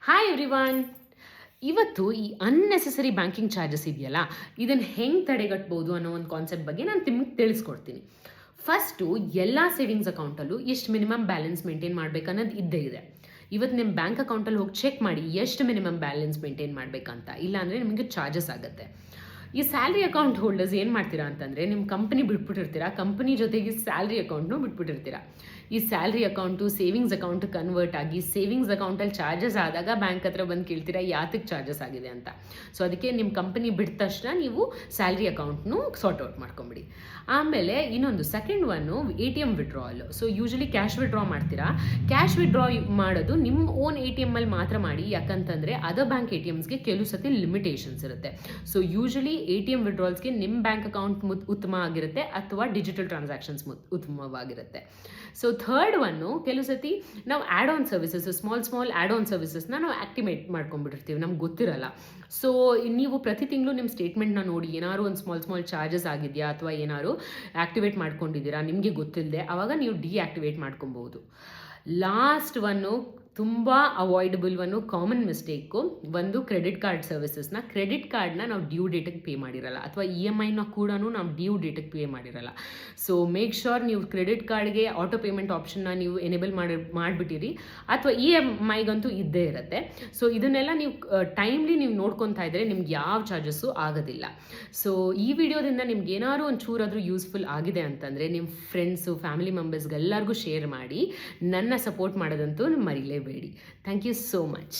Hi everyone. ಇವತ್ತು ಈ unnecessary banking charges ಇದೆಯಲ್ಲ, ಇದನ್ನು ಹೆಂಗೆ ತಡೆಗಟ್ಬೋದು ಅನ್ನೋ ಒಂದು ಕಾನ್ಸೆಪ್ಟ್ ಬಗ್ಗೆ ನಾನು ನಿಮಗೆ ತಿಳಿಸ್ಕೊಡ್ತೀನಿ. ಫಸ್ಟು ಎಲ್ಲ ಸೇವಿಂಗ್ಸ್ ಅಕೌಂಟಲ್ಲೂ ಎಷ್ಟು ಮಿನಿಮಮ್ ಬ್ಯಾಲೆನ್ಸ್ ಮೇಂಟೈನ್ ಮಾಡಬೇಕನ್ನೋದು ಇದ್ದೇ ಇದೆ. ಇವತ್ತು ನಿಮ್ಮ ಬ್ಯಾಂಕ್ ಅಕೌಂಟಲ್ಲಿ ಹೋಗಿ ಚೆಕ್ ಮಾಡಿ ಎಷ್ಟು ಮಿನಿಮಮ್ ಬ್ಯಾಲೆನ್ಸ್ ಮೇಂಟೈನ್ ಮಾಡಬೇಕಂತ. ಇಲ್ಲಾಂದರೆ ನಿಮಗೆ ಚಾರ್ಜಸ್ ಆಗುತ್ತೆ. ಈ ಸ್ಯಾಲ್ರಿ ಅಕೌಂಟ್ ಹೋಲ್ಡರ್ಸ್ ಏನು ಮಾಡ್ತೀರಾ ಅಂತಂದರೆ, ನಿಮ್ಮ ಕಂಪನಿ ಬಿಟ್ಬಿಟ್ಟಿರ್ತೀರಾ, ಕಂಪನಿ ಜೊತೆಗೆ ಸ್ಯಾಲ್ರಿ ಅಕೌಂಟ್ನು ಬಿಟ್ಬಿಟ್ಟಿರ್ತೀರಾ. ಈ salary account savings account convert ಆಗಿ ಸೇವಿಂಗ್ಸ್ ಅಕೌಂಟಲ್ಲಿ ಚಾರ್ಜಸ್ ಆದಾಗ ಬ್ಯಾಂಕ್ ಹತ್ರ ಬಂದು ಕೇಳ್ತೀರಾ ಯಾತಕ್ಕೆ ಚಾರ್ಜಸ್ ಆಗಿದೆ ಅಂತ. ಸೊ ಅದಕ್ಕೆ ನಿಮ್ಮ ಕಂಪನಿ ಬಿಟ್ಟ ತಕ್ಷಣ ನೀವು ಸ್ಯಾಲ್ರಿ ಅಕೌಂಟ್ನು ಸಾರ್ಟ್ ಔಟ್ ಮಾಡ್ಕೊಂಬಿಡಿ. ಆಮೇಲೆ ಇನ್ನೊಂದು second one ATM withdrawal. So usually cash withdraw ಮಾಡ್ತೀರಾ. ಕ್ಯಾಶ್ ವಿಡ್ರಾ ಮಾಡೋದು ನಿಮ್ಮ ಓನ್ ATM ಅಲ್ಲಿ ಮಾತ್ರ ಮಾಡಿ. ಯಾಕಂತಂದರೆ ಅದರ್ ಬ್ಯಾಂಕ್ ATMಸ್ಗೆ ಕೆಲವು ಸತಿ ಲಿಮಿಟೇಷನ್ಸ್ ಇರುತ್ತೆ. ಸೊ ಯೂಶಲಿ ATM ವಿಡ್ರಾಲ್ಸ್ಗೆ ನಿಮ್ಮ ಬ್ಯಾಂಕ್ ಅಕೌಂಟ್ ಉತ್ತಮ ಆಗಿರುತ್ತೆ ಅಥವಾ ಡಿಜಿಟಲ್ ಟ್ರಾನ್ಸಾಕ್ಷನ್ಸ್ ಉತ್ತಮವಾಗಿರುತ್ತೆ. ಸೊ ಥರ್ಡ್ ಒನ್ನು, ಕೆಲವು ಸತಿ ನಾವು add on services, small add on ಸರ್ವಿಸಸ್ನ ನಾವು ಆ್ಯಕ್ಟಿವೇಟ್ ಮಾಡ್ಕೊಂಡ್ಬಿಟ್ಟಿರ್ತೀವಿ, ನಮ್ಗೆ ಗೊತ್ತಿರಲ್ಲ. ಸೊ ನೀವು ಪ್ರತಿ ತಿಂಗಳು ನಿಮ್ಮ ಸ್ಟೇಟ್ಮೆಂಟ್ನ ನೋಡಿ ಏನಾದ್ರು ಒಂದು ಸ್ಮಾಲ್ ಚಾರ್ಜಸ್ ಆಗಿದೆಯಾ ಅಥವಾ ಏನಾದ್ರು ಆ್ಯಕ್ಟಿವೇಟ್ ಮಾಡ್ಕೊಂಡಿದ್ದೀರಾ ನಿಮಗೆ ಗೊತ್ತಿಲ್ಲದೆ, ಆವಾಗ ನೀವು ಡಿಆ್ಯಕ್ಟಿವೇಟ್ ಮಾಡ್ಕೊಬೋದು. ಲಾಸ್ಟ್ ಒನ್ನು, ತುಂಬ ಅವಾಯ್ಡಬಲ್ ಒನ್ನು, ಕಾಮನ್ ಮಿಸ್ಟೇಕು, ಒಂದು ಕ್ರೆಡಿಟ್ ಕಾರ್ಡ್ ಸರ್ವಿಸಸ್ನ. ಕ್ರೆಡಿಟ್ ಕಾರ್ಡ್ನ ನಾವು ಡ್ಯೂ ಡೇಟಿಗೆ ಪೇ ಮಾಡಿರಲ್ಲ, ಅಥವಾ EMIನ ಕೂಡ ನಾವು ಡ್ಯೂ ಡೇಟಿಗೆ ಪೇ ಮಾಡಿರಲ್ಲ. ಸೊ ಮೇಕ್ ಶೋರ್ ನೀವು ಕ್ರೆಡಿಟ್ ಕಾರ್ಡ್ಗೆ ಆಟೋ ಪೇಮೆಂಟ್ ಆಪ್ಷನ್ನ ನೀವು ಎನೇಬಲ್ ಮಾಡಿಬಿಟ್ಟಿರಿ, ಅಥವಾ EMIಗಂತೂ ಇದ್ದೇ ಇರುತ್ತೆ. ಸೊ ಇದನ್ನೆಲ್ಲ ನೀವು ಟೈಮ್ಲಿ ನೀವು ನೋಡ್ಕೊತಾ ಇದ್ದರೆ ನಿಮ್ಗೆ ಯಾವ ಚಾರ್ಜಸ್ಸು ಆಗೋದಿಲ್ಲ. ಸೊ ಈ ವಿಡಿಯೋದಿಂದ ನಿಮ್ಗೆ ಏನಾದ್ರು ಒಂಚೂರಾದರೂ ಯೂಸ್ಫುಲ್ ಆಗಿದೆ ಅಂತಂದರೆ ನಿಮ್ಮ ಫ್ರೆಂಡ್ಸು, ಫ್ಯಾಮಿಲಿ ಮೆಂಬರ್ಸ್ಗೆಲ್ಲರಿಗೂ ಶೇರ್ ಮಾಡಿ. ನನ್ನ ಸಪೋರ್ಟ್ ಮಾಡೋದಂತೂ ಮರಿಲೇಬೇಡಿ. Thank you so much.